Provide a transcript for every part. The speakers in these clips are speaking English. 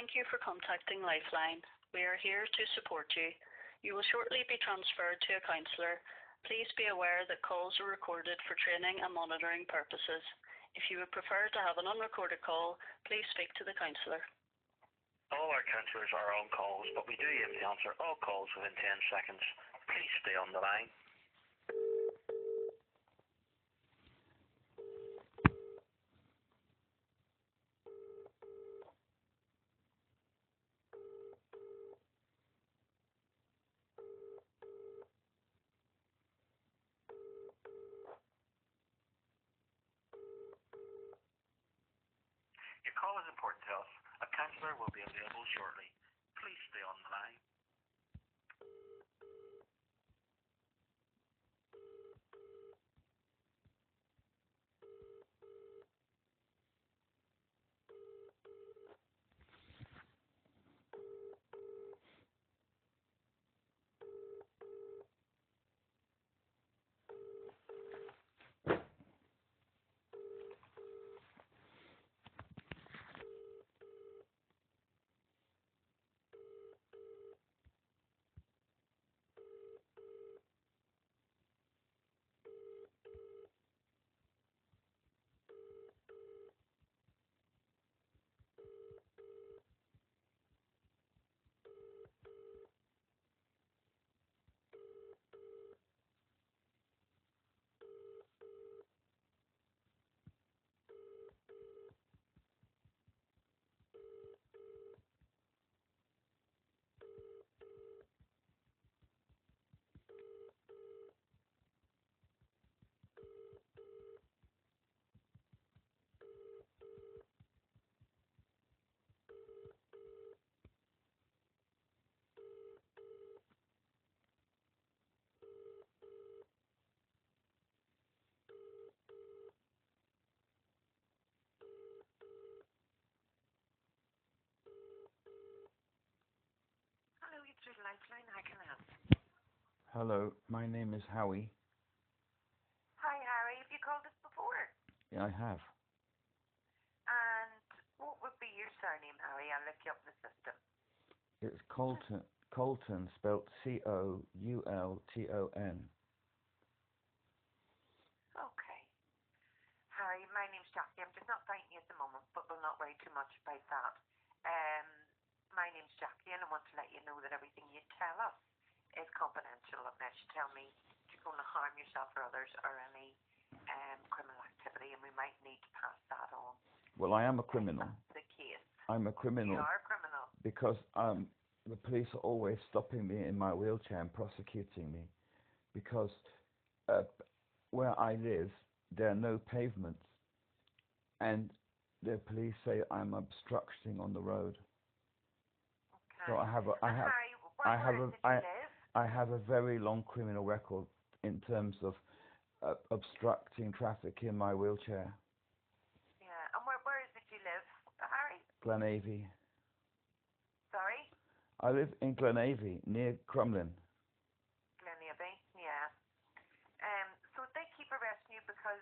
Thank you for contacting Lifeline. We are here to support you. You will shortly be transferred to a counsellor. Please be aware that calls are recorded for training and monitoring purposes. If you would prefer to have an unrecorded call, please speak to the counsellor. All our counsellors are on calls, but we do aim to answer all calls within 10 seconds. Please stay on the line. Your call is important to us. A counsellor will be available shortly. Please stay on the line. Hello, you're through Lifeline. How can I help? Hello, my name is Howie. Hi, Harry. Have you called us before? Yeah, I have. And what would be your surname, Harry? I'll look you up in the system. It's Colton, spelt Coulton. Okay. Harry, my name's Jackie. I'm just not finding you at the moment, but we'll not worry too much about that. My name's Jackie, and I want to let you know that everything you tell us is confidential unless you tell me you're going to harm yourself or others or any criminal activity, and we might need to pass that on. Well, I am a criminal. That's the case. I'm a criminal. You are a criminal. Because the police are always stopping me in my wheelchair and prosecuting me. Because where I live, there are no pavements. And the police say I'm obstructing on the road. So I have a very long criminal record in terms of obstructing traffic in my wheelchair. Yeah, and where is it you live, Harry? Glenavy. Sorry? I live in Glenavy, near Crumlin. Glenavy, yeah. So they keep arresting you because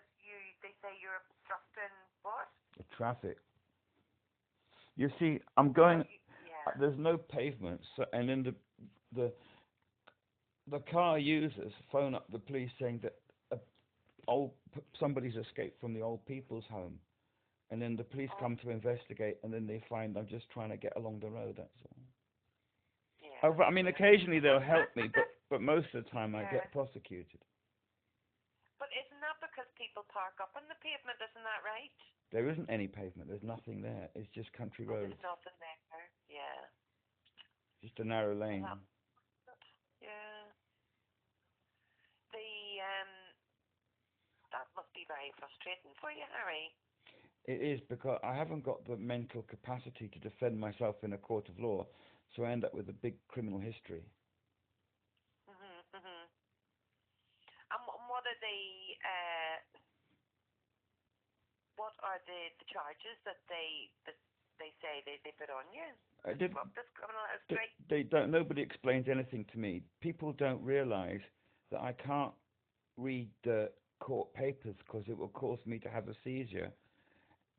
they say you're obstructing what? The traffic. You see, I'm going. Yeah. There's no pavement, so, and then the car users phone up the police saying that somebody's escaped from the old people's home, and then the police come to investigate, and then they find I'm just trying to get along the road. That's all. Yeah. I mean, occasionally they'll help me, but most of the time I get prosecuted. But isn't that because people park up on the pavement? Isn't that right? There isn't any pavement. There's nothing there. It's just country roads. There's nothing there. Yeah. Just a narrow lane. Yeah. That must be very frustrating for you, Harry. It is, because I haven't got the mental capacity to defend myself in a court of law, so I end up with a big criminal history. And what are the charges that they say they put on you? This criminal history? Nobody explains anything to me. People don't realise that I can't read the court papers because it will cause me to have a seizure,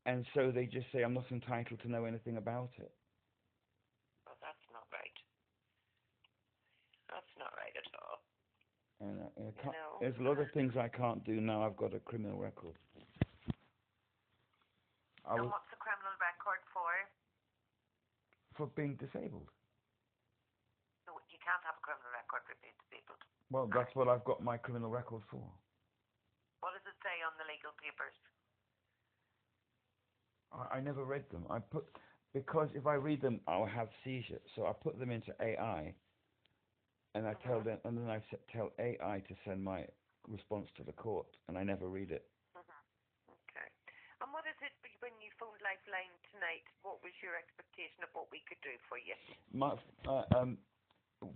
and so they just say I'm not entitled to know anything about it. And You know. there's a lot of things I can't do now. I've got a criminal record. And what's the criminal record for being disabled. No, you can't have a criminal record for being disabled. Well, that's what I've got my criminal record for. What does it say on the legal papers? I never read them. Because if I read them, I'll have seizure. So I put them into AI, and I tell them, and then I tell AI to send my response to the court, and I never read it. Okay. And what is it when you phoned Lifeline tonight? What was your expectation of what we could do for you?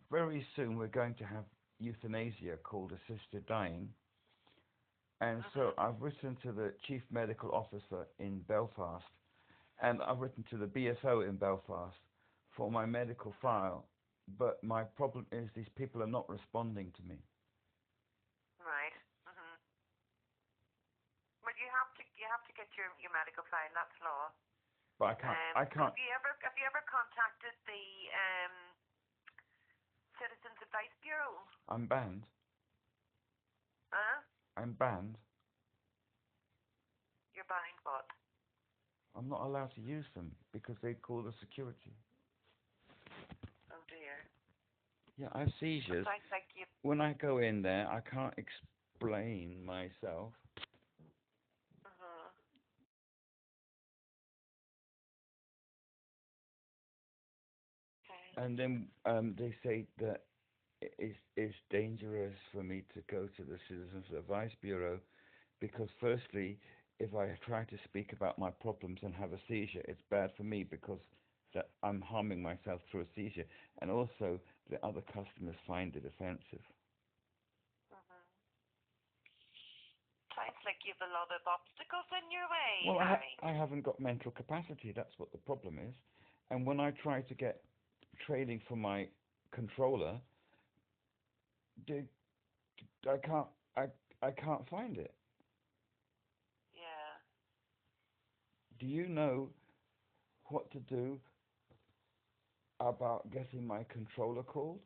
Very soon we're going to have euthanasia called assisted dying, and so I've written to the chief medical officer in Belfast, and I've written to the BSO in Belfast for my medical file, but my problem is these people are not responding to me. Right. Well, you have to get your medical file. That's law. But I can't. Have you ever contacted the Citizens Advice Bureau? I'm banned. Huh? I'm banned. You're buying what? I'm not allowed to use them because they call the security. Oh dear. Yeah, I have seizures. Sounds like you. When I go in there, I can't explain myself. Okay. And then they say that it's dangerous for me to go to the Citizens Advice Bureau because firstly, if I try to speak about my problems and have a seizure, it's bad for me because that I'm harming myself through a seizure, and also the other customers find it offensive. Sounds like you have a lot of obstacles in your way. Well, Harry. I haven't got mental capacity. That's what the problem is. And when I try to get training for my controller, I can't find it. Yeah. Do you know what to do about getting my controller called?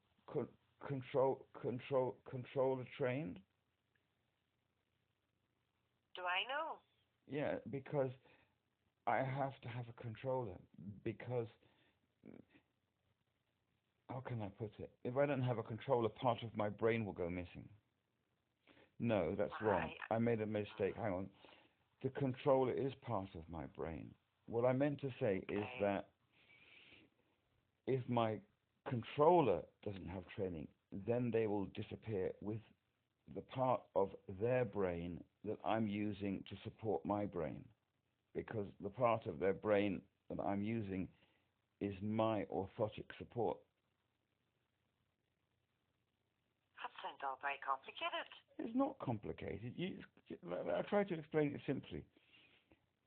Controller trained? Do I know? Yeah, because I have to have a controller because how can I put it? If I don't have a controller, part of my brain will go missing. No, that's wrong. I made a mistake. Hang on. The controller is part of my brain. What I meant to say is that if my controller doesn't have training, then they will disappear with the part of their brain that I'm using to support my brain. Because the part of their brain that I'm using is my orthotic support. That sounds all very complicated. It's not complicated. I try to explain it simply.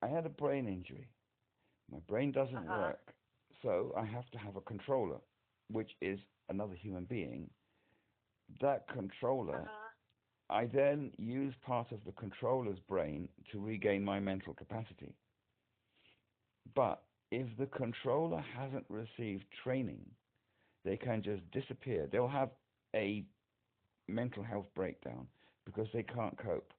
I had a brain injury. My brain doesn't work, so I have to have a controller, which is another human being. That controller, I then use part of the controller's brain to regain my mental capacity. But if the controller hasn't received training, they can just disappear. They'll have a mental health breakdown because they can't cope.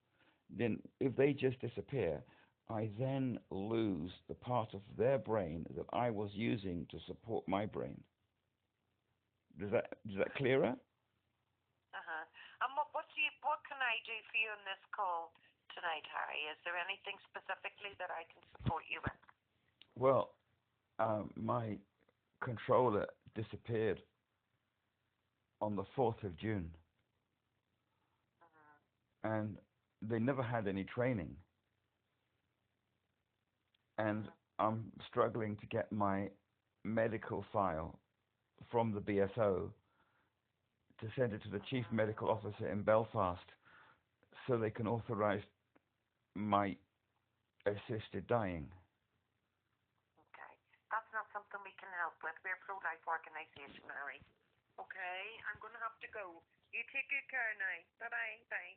Then if they just disappear, I then lose the part of their brain that I was using to support my brain. Is that clearer? And what can I do for you on this call tonight, Harry? Is there anything specifically that I can support you with? Well, my controller disappeared on the 4th of June. And they never had any training. And I'm struggling to get my medical file from the BSO to send it to the chief medical officer in Belfast so they can authorize my assisted dying. Okay. That's not something we can help with. We're a pro-life organisation, Harry. Okay, I'm going to have to go. You take good care now. Bye-bye. Bye.